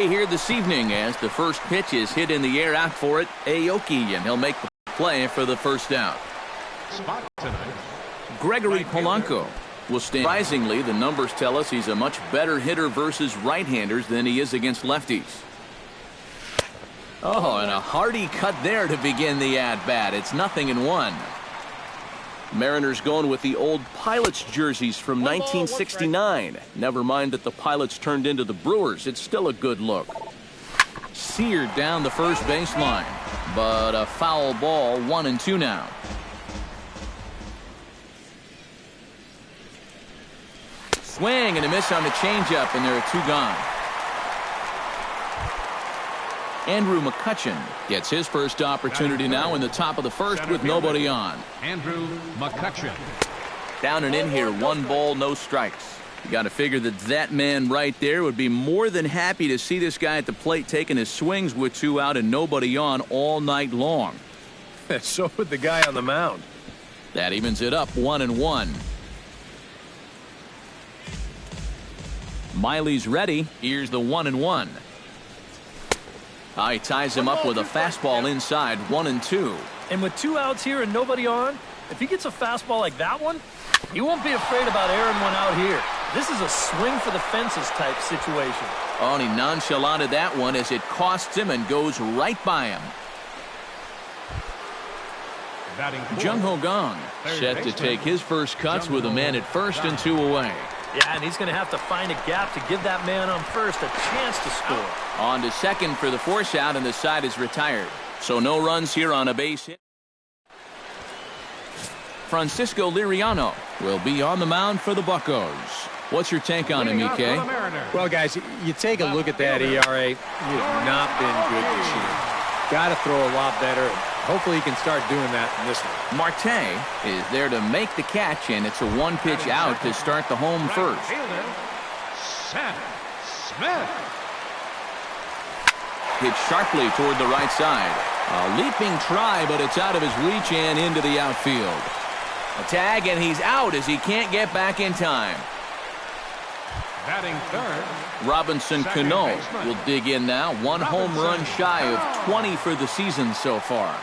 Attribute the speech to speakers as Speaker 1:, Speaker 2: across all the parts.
Speaker 1: Here this evening as the first pitch is hit in the air. Out for it, Aoki, and he'll make the play for the first down.
Speaker 2: Spot tonight.
Speaker 1: Gregory Polanco will stand. Surprisingly, the numbers tell us he's a much better hitter versus right-handers than he is against lefties. Oh, and a hearty cut there to begin the at-bat. It's 0-1. Mariners going with the old Pilots jerseys from 1969. Never mind that the Pilots turned into the Brewers. It's still a good look. Seared down the first baseline, but a foul ball. 1-2 now. Swing and a miss on the changeup, and there are 2 gone. Andrew McCutchen gets his first opportunity now in the top of the first with nobody on.
Speaker 2: Andrew McCutchen.
Speaker 1: Down and in here, 1 ball, no strikes. You got to figure that man right there would be more than happy to see this guy at the plate taking his swings with 2 out and nobody on all night long.
Speaker 3: So would the guy on the mound.
Speaker 1: That evens it up, 1-1. Miley's ready. Here's the 1-1. He ties him up with a fastball inside. 1-2.
Speaker 4: And with 2 outs here and nobody on, if he gets a fastball like that one, he won't be afraid about airing one out here. This is a swing for the fences type situation.
Speaker 1: Oh, and he nonchalanted that one as it costs him and goes right by him. Jung Ho Gong set to take his first cuts with a man at first and 2 away.
Speaker 4: Yeah, and he's going to have to find a gap to give that man on first a chance to score.
Speaker 1: On to second for the force out, and the side is retired. So no runs here on a base hit. Francisco Liriano will be on the mound for the Buccos. What's your take on him, EK?
Speaker 3: Well, guys, you take a look at that ERA. He has not been good this year. Got to throw a lot better. Hopefully he can start doing that in this one.
Speaker 1: Marte is there to make the catch, and it's a 1-pitch out to start the home first.
Speaker 2: Sam Smith.
Speaker 1: Hit sharply toward the right side. A leaping try, but it's out of his reach and into the outfield. A tag, and he's out as he can't get back in time.
Speaker 2: Batting third.
Speaker 1: Robinson Cano will dig in now. 1 home run shy of 20 for the season so far.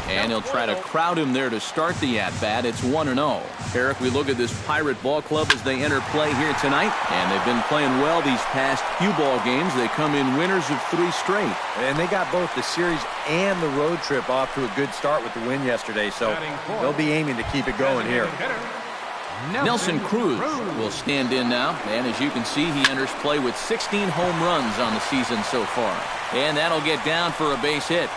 Speaker 1: And he'll try to crowd him there to start the at-bat. It's 1-0. Eric, we look at this Pirate ball club as they enter play here tonight, and they've been playing well these past few ball games. They come in winners of 3 straight.
Speaker 3: And they got both the series and the road trip off to a good start with the win yesterday, so they'll be aiming to keep it going here.
Speaker 1: Nelson Cruz will stand in now, and as you can see, he enters play with 16 home runs on the season so far. And that'll get down for a base hit.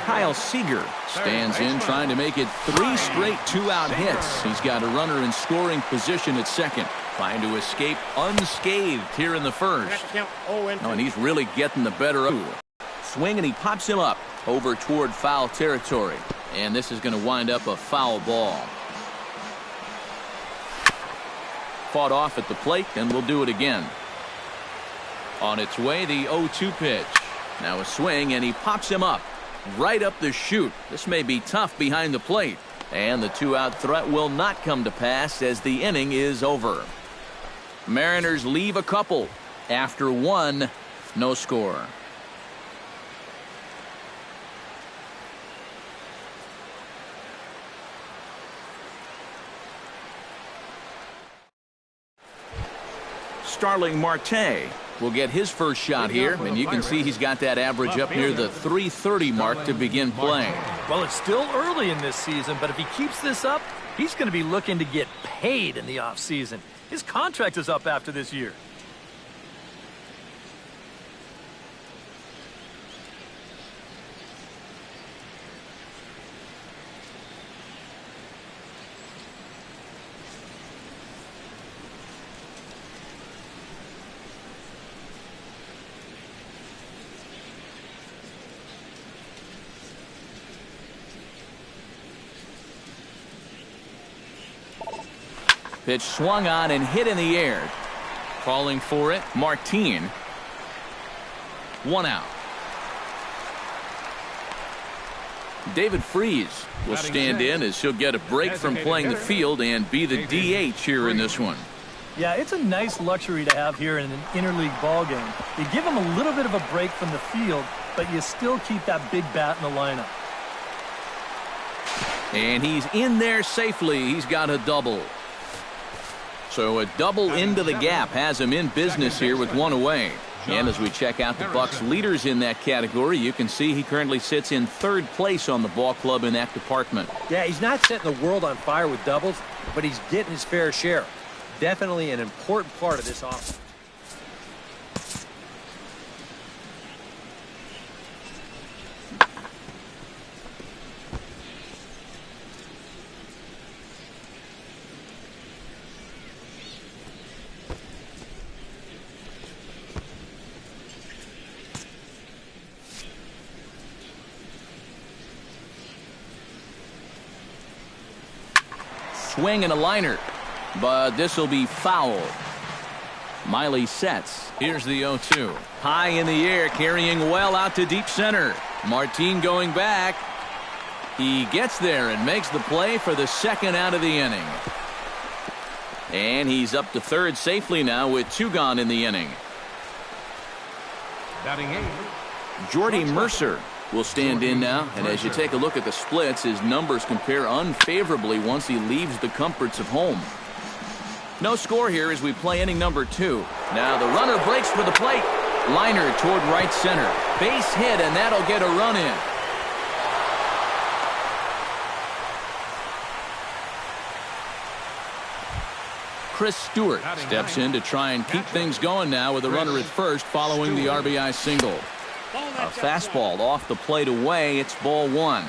Speaker 1: Kyle Seager stands in, trying to make it 3 straight 2-out hits. He's got a runner in scoring position at second, trying to escape unscathed here in the first. Oh, and he's really getting the better of it. Swing, and he pops him up over toward foul territory. And this is going to wind up a foul ball. Fought off at the plate, and we'll do it again. On its way, the 0-2 pitch. Now a swing, and he pops him up right up the chute. This may be tough behind the plate. And the 2-out threat will not come to pass as the inning is over. Mariners leave a couple. After 1, no score. Starling Marte will get his first shot here, and you can see he's got that average up near the 330 mark to begin playing.
Speaker 4: Well, it's still early in this season, but if he keeps this up, he's going to be looking to get paid in the offseason. His contract is up after this year.
Speaker 1: Pitch swung on and hit in the air. Calling for it, Martin. 1 out. David Freese will stand in as he'll get a break from playing the field and be the DH here in this one.
Speaker 4: Yeah, it's a nice luxury to have here in an interleague ball game. You give him a little bit of a break from the field, but you still keep that big bat in the lineup.
Speaker 1: And he's in there safely. He's got a double. So a double into the gap has him in business here with one away. And as we check out the Bucs leaders in that category, you can see he currently sits in third place on the ball club in that department.
Speaker 3: Yeah, he's not setting the world on fire with doubles, but he's getting his fair share. Definitely an important part of this offense.
Speaker 1: Swing and a liner, but this will be foul. Miley sets. Here's the 0-2. High in the air, carrying well out to deep center. Martin going back. He gets there and makes the play for the second out of the inning. And he's up to third safely now with 2 gone in the inning.
Speaker 2: Batting 8.
Speaker 1: Jordy Mercer will stand in now, and as you take a look at the splits, his numbers compare unfavorably once he leaves the comforts of home. No score here as we play inning number 2. Now the runner breaks for the plate. Liner toward right center. Base hit, and that'll get a run in. Chris Stewart steps in to try and keep things going now with a runner at first following the RBI single. A fastball off the plate away. It's ball 1.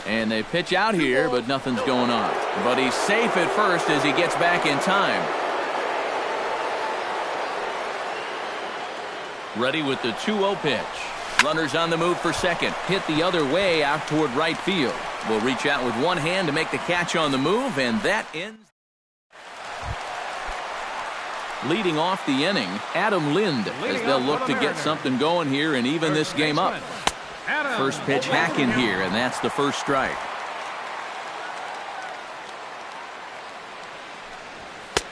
Speaker 1: And they pitch out here, but nothing's going on. But he's safe at first as he gets back in time. Ready with the 2-0 pitch. Runners on the move for second. Hit the other way out toward right field. Will reach out with one hand to make the catch on the move, and that ends. Leading off the inning, Adam Lind, as they'll look to get something going here and even this game up. First pitch hack in here, and that's the first strike.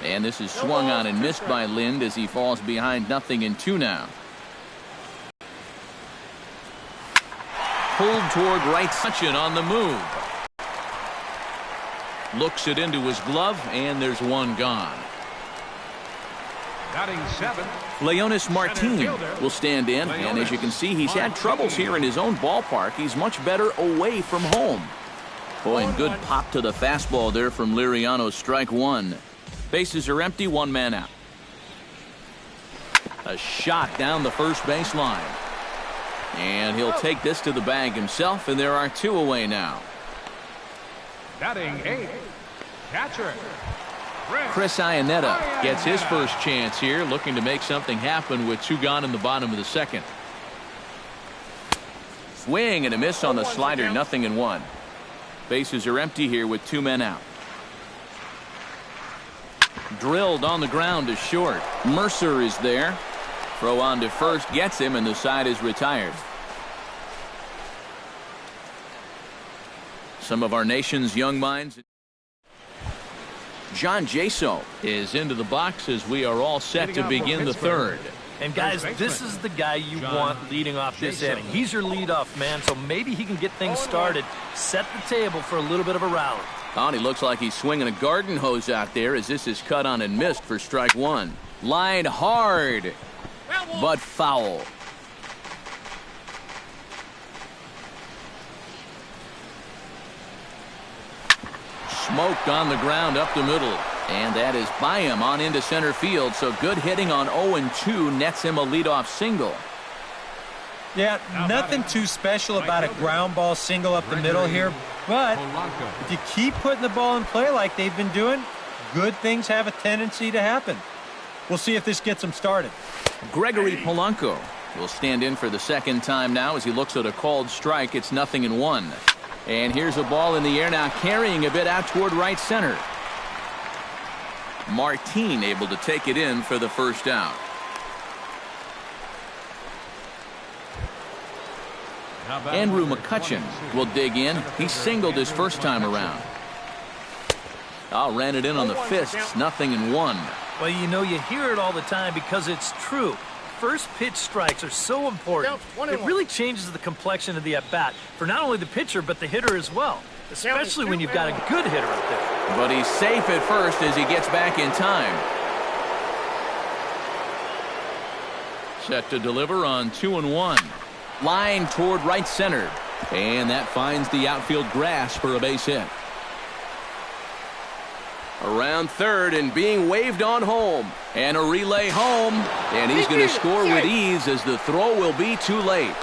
Speaker 1: And this is swung on and missed by Lind as he falls behind 0-2 now. Pulled toward right, touching on the move. Looks it into his glove, and there's one gone.
Speaker 2: Batting 7.
Speaker 1: Leonis Martin will stand in, and as you can see, he's had troubles here in his own ballpark. He's much better away from home. Boy, and good pop to the fastball there from Liriano. Strike 1. Bases are empty, 1 man out. A shot down the first baseline. And he'll take this to the bag himself, and there are 2 away now.
Speaker 2: Batting 8. Catcher
Speaker 1: Chris Iannetta gets his first chance here, looking to make something happen with 2 gone in the bottom of the second. Swing and a miss on the slider, 0-1. Bases are empty here with 2 men out. Drilled on the ground to short. Mercer is there. Throw on to first gets him, and the side is retired. Some of our nation's young minds. John Jaso is into the box as we are all set to begin the third.
Speaker 4: And guys, this is the guy you want leading off this inning. He's your leadoff man, so maybe he can get things started, set the table for a little bit of a rally.
Speaker 1: He looks like he's swinging a garden hose out there as this is cut on and missed for strike 1. Lined hard, but foul. Smoked on the ground up the middle, and that is by him on into center field. So good hitting on 0-2 nets him a leadoff single.
Speaker 3: Yeah, nothing too special about a ground ball single up the middle here, but if you keep putting the ball in play like they've been doing, good things have a tendency to happen. We'll see if this gets him started.
Speaker 1: Gregory Polanco will stand in for the second time now as he looks at a called strike. It's 0-1. And here's a ball in the air now, carrying a bit out toward right center. Martin able to take it in for the first out. Andrew McCutcheon will dig in. He singled his first time around. Oh, ran it in on the fists. 0-1.
Speaker 4: Well, you know, you hear it all the time because it's true. First pitch strikes are so important. It really changes the complexion of the at-bat for not only the pitcher but the hitter as well, especially when you've got a good hitter up there.
Speaker 1: But he's safe at first as he gets back in time. Set to deliver on 2-1. Line toward right center. And that finds the outfield grass for a base hit. Around third and being waved on home. And a relay home. And he's going to score with ease as the throw will be too late.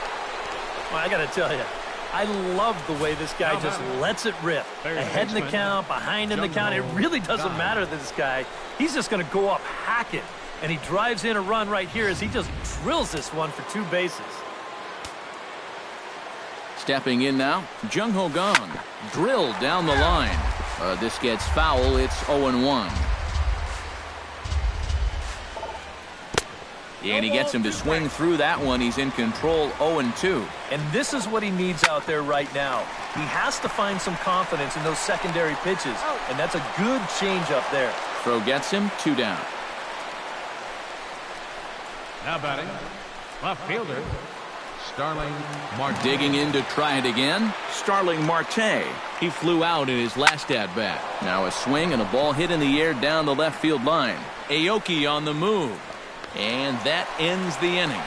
Speaker 4: Well, I got to tell you, I love the way this guy just lets it rip. Ahead in the count, behind in the count. It really doesn't matter to this guy. He's just going to go up hacking. And he drives in a run right here as he just drills this one for 2 bases.
Speaker 1: Stepping in now, Jung Ho Gong. Drilled down the line. This gets foul. It's 0-1. And he gets him to swing through that one. He's in control, 0-2.
Speaker 4: And this is what he needs out there right now. He has to find some confidence in those secondary pitches. And that's a good changeup there.
Speaker 1: Throw gets him, 2 down.
Speaker 2: Now batting, left fielder, Starling Marte.
Speaker 1: Digging in to try it again, Starling Marte. He flew out in his last at-bat. Now a swing and a ball hit in the air down the left field line. Aoki on the move. And that ends the inning.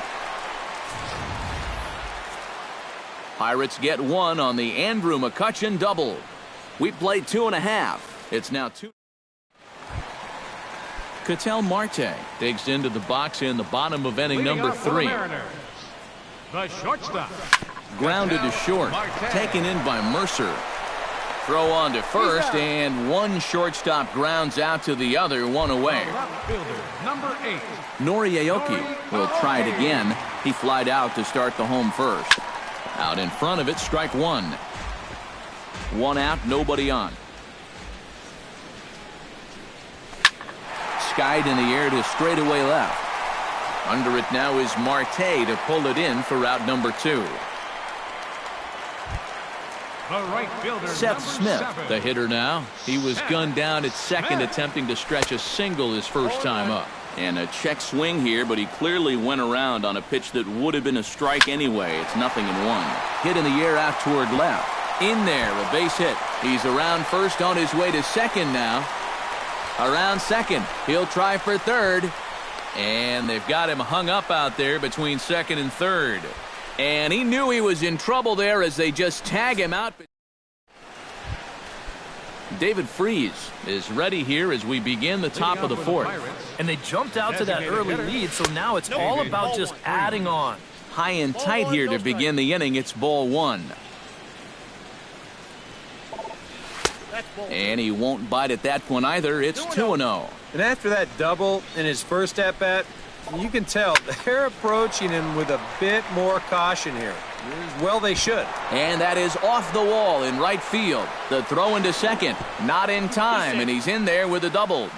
Speaker 1: Pirates get 1 on the Andrew McCutcheon double. We played 2.5. It's now 2. Ketel Marte digs into the box in the bottom of inning number 3.
Speaker 2: The shortstop.
Speaker 1: Grounded to short. Taken in by Mercer. Throw on to first, and one shortstop grounds out to the other, 1 away.
Speaker 2: Number 8.
Speaker 1: Nori Aoki will try it again. He flied out to start the home first. Out in front of it, strike 1. 1 out, nobody on. Skied in the air to straightaway left. Under it now is Marte to pull it in for out number 2.
Speaker 2: The right fielder,
Speaker 1: Seth Smith,
Speaker 2: 7.
Speaker 1: the hitter now. He was gunned down at second, attempting to stretch a single his first time up. And a check swing here, but he clearly went around on a pitch that would have been a strike anyway. It's 0-1. Hit in the air out toward left. In there, a base hit. He's around first, on his way to second now. Around second. He'll try for third. And they've got him hung up out there between second and third. And he knew he was in trouble there as they just tag him out. David Freese is ready here as we begin the top of the 4th.
Speaker 4: And they jumped out to that early lead, so now it's all about just adding on.
Speaker 1: High and tight here to begin the inning. It's ball 1. And he won't bite at that one either. It's 2-0.
Speaker 3: And after that double in his first at-bat, you can tell they're approaching him with a bit more caution here. Well, they should.
Speaker 1: And that is off the wall in right field. The throw into second. Not in time, and he's in there with a double.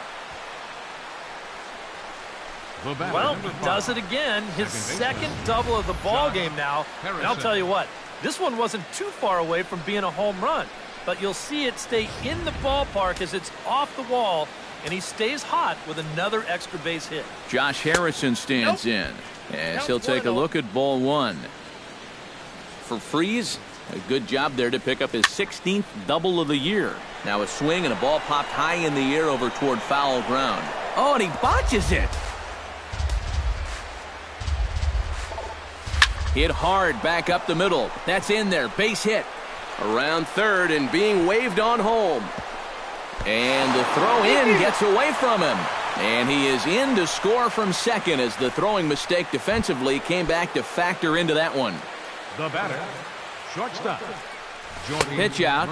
Speaker 4: Well, he does it again. His second double of the ball game now. And I'll tell you what, this one wasn't too far away from being a home run. But you'll see it stay in the ballpark as it's off the wall, and he stays hot with another extra base hit.
Speaker 1: Josh Harrison stands in as he'll take a look at ball 1. For Freese, a good job there to pick up his 16th double of the year. Now a swing and a ball popped high in the air over toward foul ground. Oh, and he botches it. Hit hard back up the middle. That's in there. Base hit. Around third and being waved on home. And the throw in gets away from him. And he is in to score from second as the throwing mistake defensively came back to factor into that one.
Speaker 2: The batter, shortstop.
Speaker 1: Pitch out,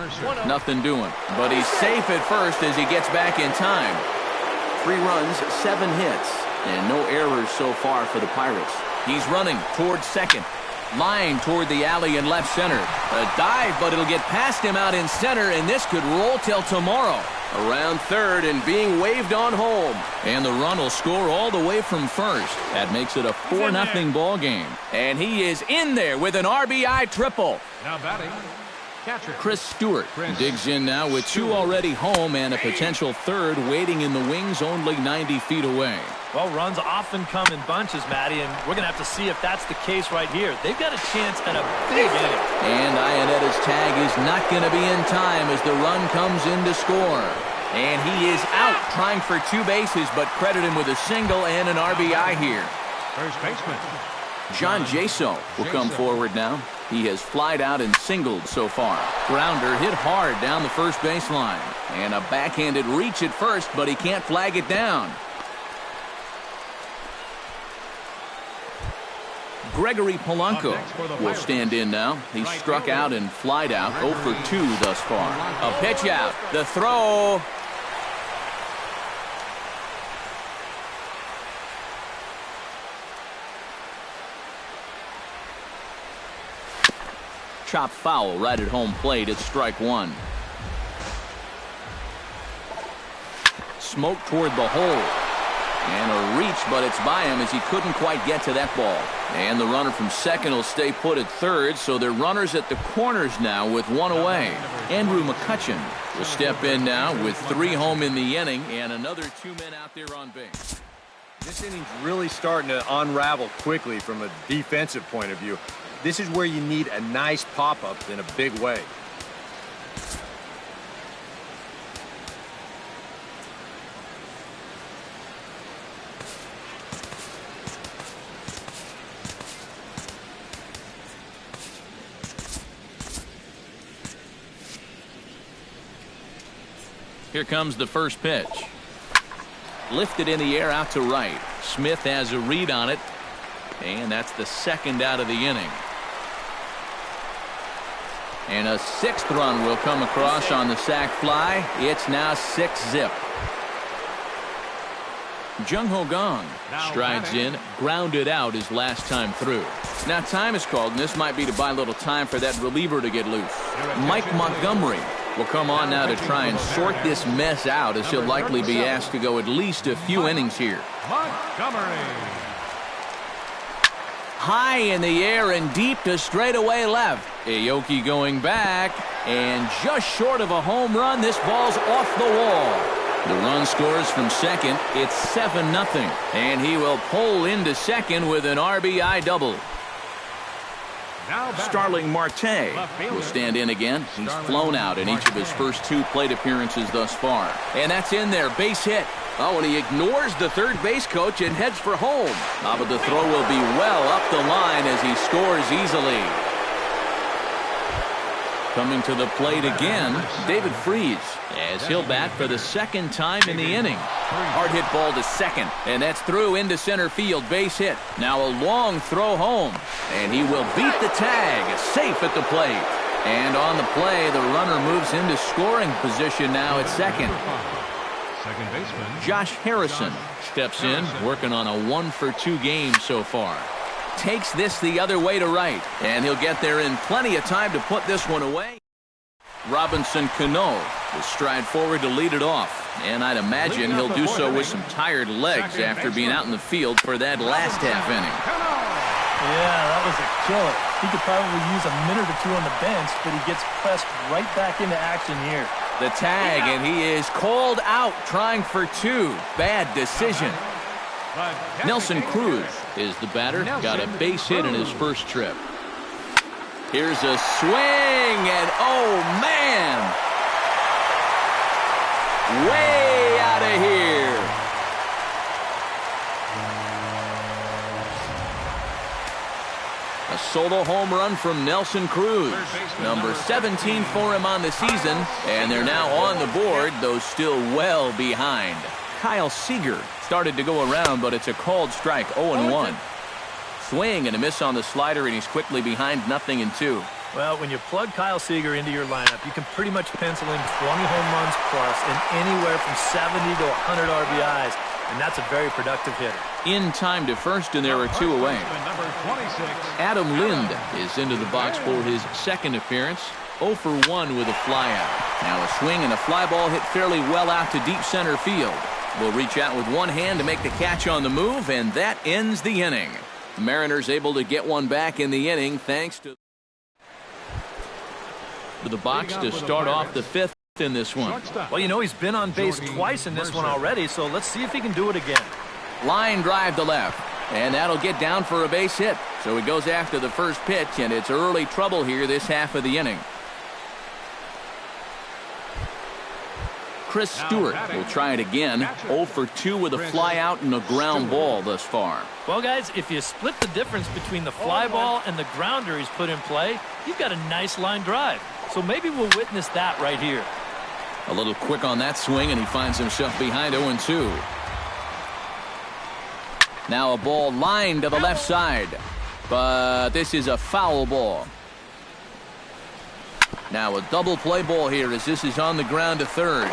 Speaker 1: nothing doing. But he's safe at first as he gets back in time. 3 runs, 7 hits, and no errors so far for the Pirates. He's running towards second. Line toward the alley in left center. A dive, but it'll get past him out in center, and this could roll till tomorrow. Around third and being waved on home. And the run will score all the way from first. That makes it a 4-0 ball game. And he is in there with an RBI triple.
Speaker 2: Now batting, catcher
Speaker 1: Chris Stewart digs in now with 2 already home and a potential third waiting in the wings only 90 feet away.
Speaker 4: Well, runs often come in bunches, Matty, and we're going to have to see if that's the case right here. They've got a chance at a big inning.
Speaker 1: And Ionetta's tag is not going to be in time as the run comes in to score. And he is out trying for 2 bases, but credit him with a single and an RBI here.
Speaker 2: first baseman.
Speaker 1: John Jaso will come forward now. He has flied out and singled so far. Grounder hit hard down the first baseline. And a backhanded reach at first, but he can't flag it down. Gregory Polanco will stand in now. He struck out and flied out 0 for 2 thus far. A pitch out. The throw. Chopped foul right at home plate. It's strike 1. Smoke toward the hole. And a reach, but it's by him as he couldn't quite get to that ball. And the runner from second will stay put at third, so they're runners at the corners now with 1 away. Andrew McCutcheon will step in now with 3 home in the inning and another 2 men out there on base.
Speaker 3: This inning's really starting to unravel quickly from a defensive point of view. This is where you need a nice pop-up in a big way.
Speaker 1: Here comes the first pitch. Lifted in the air out to right. Smith has a read on it. And that's the second out of the inning. And a 6th run will come across on the sac fly. It's now 6-zip. Jung Ho Gong strides in, grounded out his last time through. Now time is called, and this might be to buy a little time for that reliever to get loose. Mike Montgomery will come on now to try and sort this mess out, as he'll likely be asked to go at least a few innings here.
Speaker 2: Montgomery.
Speaker 1: High in the air and deep to straightaway left. Aoki going back, and just short of a home run, this ball's off the wall. The run scores from second. It's 7-0, and he will pull into second with an RBI double. Starling Marte will stand in again. He's flown out in each of his first 2 plate appearances thus far. And that's in there, base hit. Oh, and he ignores the third base coach and heads for home. But the throw will be well up the line as he scores easily. Coming to the plate again, David Freese, as he'll bat for the 2nd time in the inning. Hard hit ball to second, and that's through into center field, base hit. Now a long throw home, and he will beat the tag, safe at the plate. And on the play, the runner moves into scoring position now at second.
Speaker 2: Second baseman
Speaker 1: Josh Harrison steps in, working on a 1-for-2 game so far. Takes this the other way to right, and he'll get there in plenty of time to put this one away. Robinson Cano will stride forward to lead it off, and I'd imagine he'll do so with some tired legs after being out in the field for that last half inning.
Speaker 4: Yeah, that was a killer. He could probably use a minute or 2 on the bench, but he gets pressed right back into action here.
Speaker 1: The tag, and he is called out trying for 2. Bad decision. Nelson Cruz is the batter. Got a base hit in his first trip. Here's a swing, and oh man, way out of here. A solo home run from Nelson Cruz, number 17 for him on the season, and they're now on the board, though still well behind. Kyle Seager started to go around, but it's a called strike, 0-1. Swing and a miss on the slider, and he's quickly behind 0-2.
Speaker 4: Well, when you plug Kyle Seager into your lineup, you can pretty much pencil in 20 home runs plus and anywhere from 70 to 100 RBIs, and that's a very productive hitter.
Speaker 1: In time to first, and there are 2 away. Adam Lind is into the box for his 2nd appearance. 0 for 1 with a flyout. Now a swing and a fly ball hit fairly well out to deep center field. Will reach out with one hand to make the catch on the move, and that ends the inning. The Mariners able to get one back in the inning thanks to the box to start off the fifth in this one.
Speaker 4: Well, you know, he's been on base twice in this one already, so let's see if he can do it again.
Speaker 1: Line drive to left, and that'll get down for a base hit. So he goes after the first pitch, and it's early trouble here this half of the inning. Chris Stewart will try it again. 0 for 2 with a fly out and a ground ball thus far.
Speaker 4: Well, guys, if you split the difference between the fly ball and the grounder he's put in play, you've got a nice line drive. So maybe we'll witness that right here.
Speaker 1: A little quick on that swing, and he finds himself behind 0-2. Now a ball lined to the left side, but this is a foul ball. Now a double play ball here as this is on the ground to third.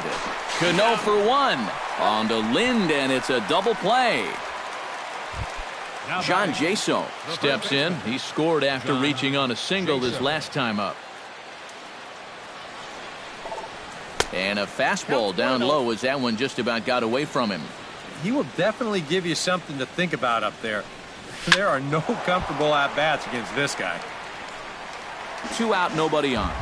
Speaker 1: Cano for 1. On to Lind, and it's a double play. John Jaso steps in. He scored after reaching on a single his last time up. And a fastball down low as that one just about got away from him.
Speaker 3: He will definitely give you something to think about up there. There are no comfortable at-bats against this guy.
Speaker 1: 2 out, nobody on.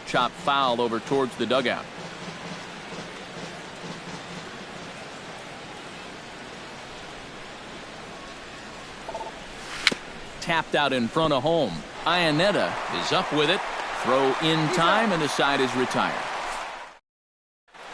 Speaker 1: Chop foul over towards the dugout. Tapped out in front of home. Iannetta is up with it. Throw in time, and the side is retired.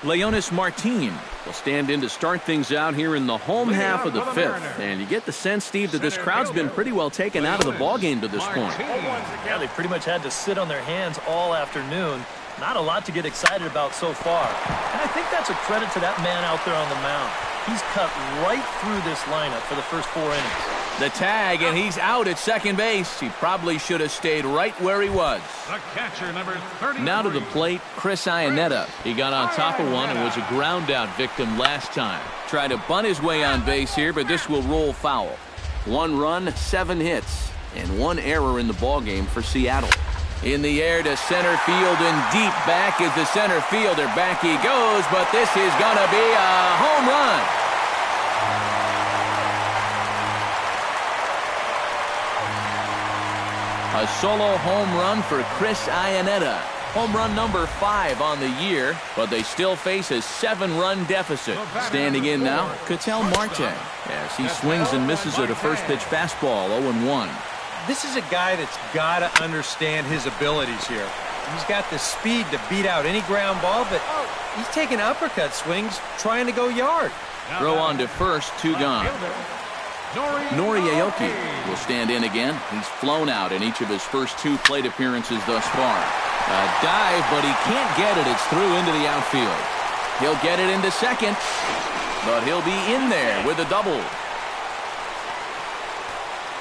Speaker 1: Leonis Martin will stand in to start things out here in the home half of the fifth. And you get the sense, Steve, that this crowd's been pretty well taken out of the ballgame to this point.
Speaker 4: Yeah, they pretty much had to sit on their hands all afternoon. Not a lot to get excited about so far. And I think that's a credit to that man out there on the mound. He's cut right through this lineup for the first 4 innings.
Speaker 1: The tag, and he's out at second base. He probably should have stayed right where he was.
Speaker 2: The catcher, number 33.
Speaker 1: Now to the plate, Chris Iannetta. He got on top of one and was a ground out victim last time. Tried to bunt his way on base here, but this will roll foul. 1 run, 7 hits, and 1 error in the ballgame for Seattle. In the air to center field, and deep back is the center fielder. Back he goes, but this is going to be a home run. A solo home run for Chris Iannetta. Home run number 5 on the year, but they still face a 7-run deficit. Standing in now, Ketel Marte, as he swings and misses at a first pitch fastball, 0-1.
Speaker 3: This is a guy that's got to understand his abilities here. He's got the speed to beat out any ground ball, but he's taking uppercut swings trying to go yard.
Speaker 1: Throw on to first, 2 gone. Nori Aoki will stand in again. He's flown out in each of his first 2 plate appearances thus far. A dive, but he can't get it. It's through into the outfield. He'll get it into second, but he'll be in there with a double.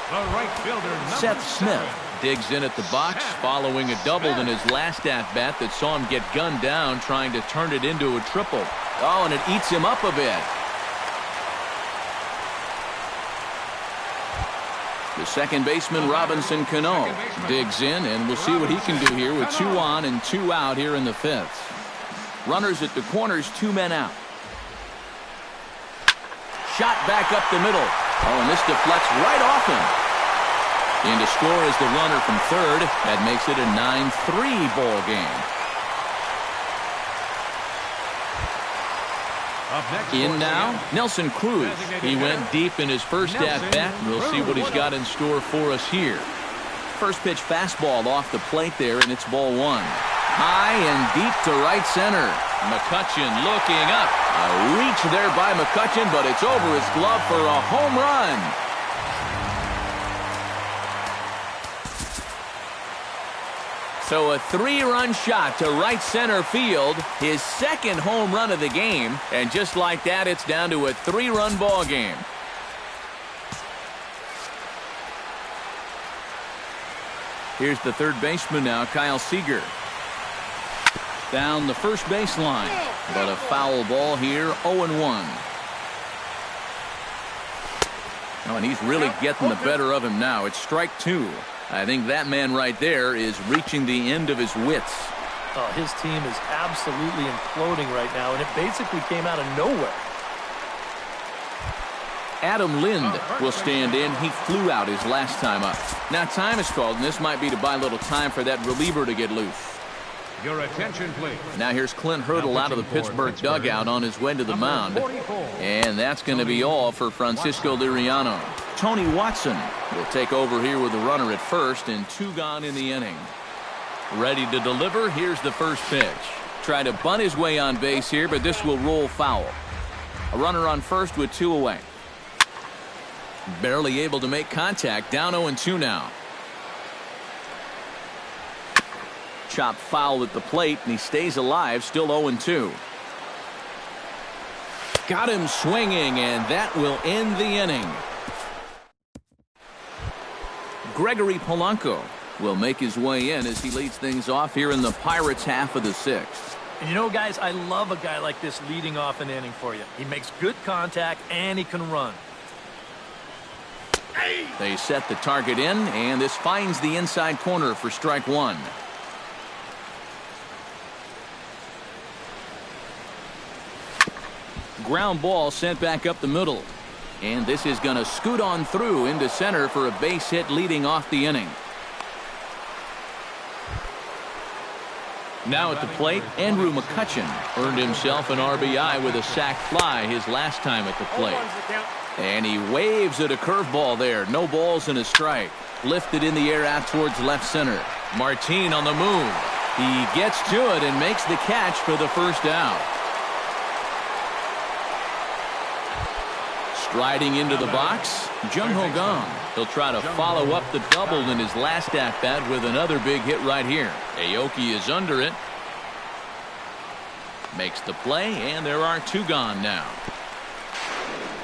Speaker 2: The right fielder,
Speaker 1: Seth Smith digs in at the box following a double in his last at-bat that saw him get gunned down trying to turn it into a triple. Oh, and it eats him up a bit. The second baseman, Robinson Cano, digs in, and we'll see what he can do here with 2 on and 2 out here in the fifth. Runners at the corners, 2 men out. Shot back up the middle. Oh, and this deflects right off him. In to score is the runner from third. That makes it a 9-3 ball game. In now, Nelson Cruz. He went deep in his first at-bat. We'll see what he's got in store for us here. First pitch fastball off the plate there, and it's ball 1. High and deep to right center. McCutchen looking up. A reach there by McCutchen, but it's over his glove for a home run. So a 3-run shot to right center field, his second home run of the game, and just like that, it's down to a 3-run ball game. Here's the third baseman now, Kyle Seager. Down the first baseline, but a foul ball here, 0-1. Oh, and he's really getting the better of him now. It's strike two. I think that man right there is reaching the end of his wits.
Speaker 4: Oh, his team is absolutely imploding right now, and it basically came out of nowhere.
Speaker 1: Adam Lind will stand in. He flew out his last time up. Now time is called, and this might be to buy a little time for that reliever to get loose.
Speaker 2: Your attention, please.
Speaker 1: Now here's Clint Hurdle out of the Pittsburgh dugout on his way to the mound. And that's going to be all for Francisco Liriano. Tony Watson will take over here with a runner at first and 2 gone in the inning. Ready to deliver. Here's the first pitch. Try to bunt his way on base here, but this will roll foul. A runner on first with 2 away. Barely able to make contact. Down 0-2 now. Chop foul at the plate, and he stays alive, still 0-2. Got him swinging, and that will end the inning. Gregory Polanco will make his way in as he leads things off here in the Pirates' half of the 6th.
Speaker 4: And you know, guys, I love a guy like this leading off an inning for you. He makes good contact, and he can run.
Speaker 1: They set the target in, and this finds the inside corner for strike 1. Ground ball sent back up the middle. And this is going to scoot on through into center for a base hit leading off the inning. Now at the plate, Andrew McCutchen earned himself an RBI with a sac fly his last time at the plate. And he waves at a curveball there. No balls and a strike. Lifted in the air out towards left center. Martin on the move. He gets to it and makes the catch for the first out. Striding into the box, Jung Ho Kang. He'll try to follow up the double in his last at-bat with another big hit right here. Aoki is under it. Makes the play, and there are 2 gone now.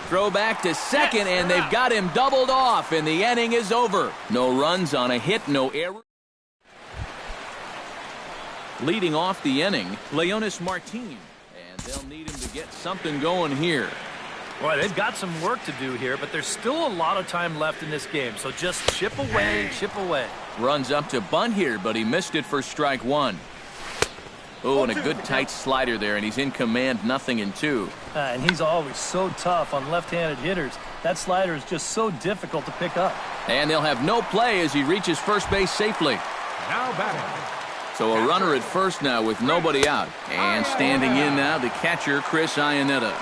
Speaker 1: Throw back to second, and they've got him doubled off, and the inning is over. No runs on a hit, no error. Leading off the inning, Leonis Martin. And they'll need him to get something going here.
Speaker 4: Boy, they've got some work to do here, but there's still a lot of time left in this game, so just chip away, chip away.
Speaker 1: Runs up to bunt here, but he missed it for strike 1. Oh, and a good tight slider there, and he's in command, 0-2.
Speaker 4: And he's always so tough on left-handed hitters. That slider is just so difficult to pick up.
Speaker 1: And they'll have no play as he reaches first base safely.
Speaker 2: Now batting.
Speaker 1: So a runner at first now with nobody out. And standing in now, the catcher, Chris Iannetta.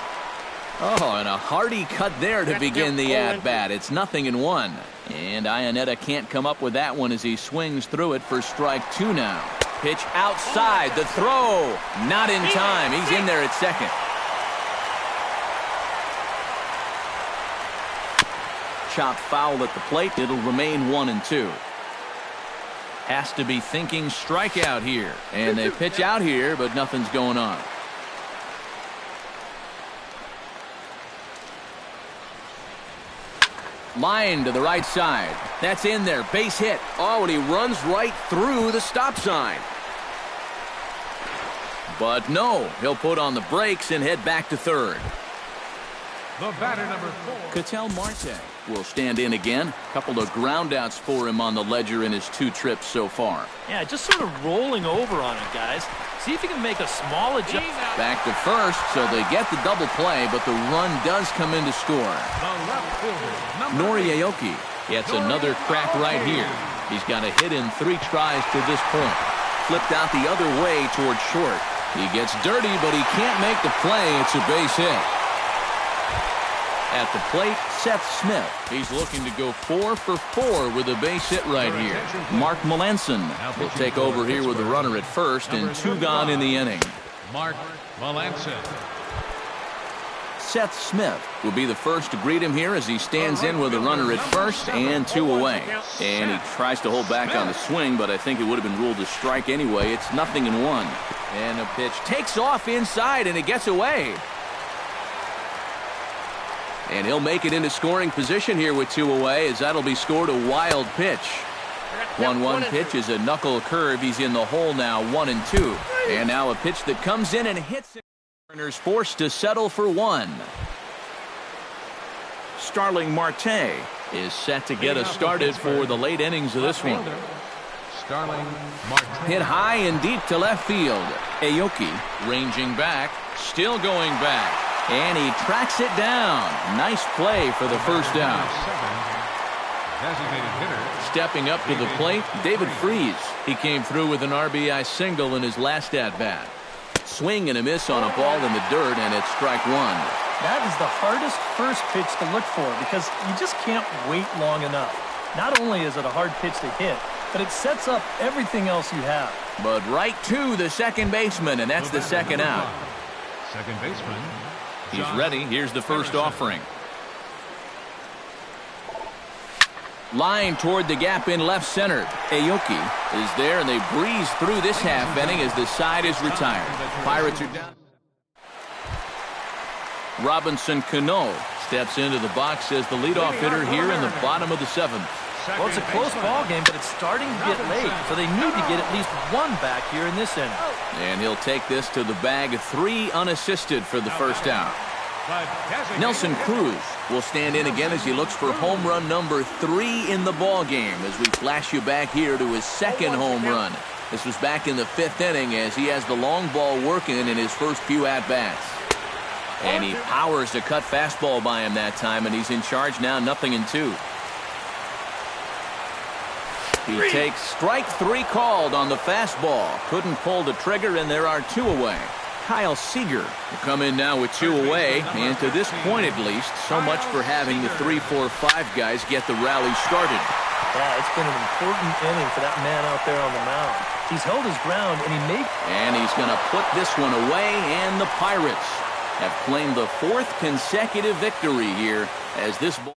Speaker 1: Oh, and a hearty cut there to begin the at-bat. It's 0-1. And Iannetta can't come up with that one as he swings through it for strike 2 now. Pitch outside. The throw. Not in time. He's in there at second. Chop foul at the plate. It'll remain 1-2. Has to be thinking strikeout here. And they pitch out here, but nothing's going on. Line to the right side. That's in there. Base hit. Oh, and he runs right through the stop sign. But no, he'll put on the brakes and head back to third.
Speaker 2: The batter, number 4.
Speaker 1: Ketel Marte will stand in again. A couple of groundouts for him on the ledger in his 2 trips so far.
Speaker 4: Yeah, just sort of rolling over on it, guys. See if he can make a small adjustment.
Speaker 1: Back to first, so they get the double play, but the run does come in to score.
Speaker 2: The left fielder,
Speaker 1: Nori Aoki gets another crack right here. He's got a hit in 3 tries to this point. Flipped out the other way towards short. He gets dirty, but he can't make the play. It's a base hit. At the plate, Seth Smith. He's looking to go 4 for 4 with a base hit right here. Mark Melanson will take over here with a runner at first and 2 gone in the inning.
Speaker 2: Mark Melanson.
Speaker 1: Seth Smith will be the first to greet him here as he stands in with a runner at first and 2 away. And he tries to hold back on the swing, but I think it would have been ruled a strike anyway. It's 0-1. And a pitch takes off inside, and it gets away. And he'll make it into scoring position here with 2 away, as that'll be scored a wild pitch. 1-1 pitch is a knuckle curve. He's in the hole now, 1-2. And now a pitch that comes in and hits him. Turner's forced to settle for 1. Starling Marte is set to get us started for the late innings of this one.
Speaker 2: Starling Marte.
Speaker 1: Hit high and deep to left field. Aoki ranging back, still going back, and he tracks it down. Nice play for the first out.
Speaker 2: Designated hitter.
Speaker 1: Stepping up to the plate, David Freese. He came through with an RBI single in his last at-bat. Swing and a miss on a ball in the dirt, and it's strike one.
Speaker 4: That is the hardest first pitch to look for because you just can't wait long enough. Not only is it a hard pitch to hit, but it sets up everything else you have.
Speaker 1: But right to the second baseman, and that's the second out.
Speaker 2: Second baseman.
Speaker 1: He's ready. Here's the first offering. Line toward the gap in left center. Aoki is there, and they breeze through this half inning as the side is retired. Pirates are down. Robinson Cano steps into the box as the leadoff hitter here in the bottom of the seventh.
Speaker 4: Well, it's a close ball game, but it's starting to get late, so they need to get at least one back here in this inning.
Speaker 1: And he'll take this to the bag, 3 unassisted for the first out. Nelson Cruz will stand in again as he looks for home run number 3 in the ball game as we flash you back here to his second home run. This was back in the 5th inning as he has the long ball working in his first few at-bats. And he powers a cut fastball by him that time, and he's in charge now, 0-2. He takes strike 3 called on the fastball. Couldn't pull the trigger, and there are 2 away. Kyle Seager will come in now with 2 away, and to this point at least, so much for having the 3, 4, 5 guys get the rally started.
Speaker 4: Yeah, it's been an important inning for that man out there on the mound. He's held his ground, and
Speaker 1: And he's going to put this one away, and the Pirates have claimed the 4th consecutive victory here as this ball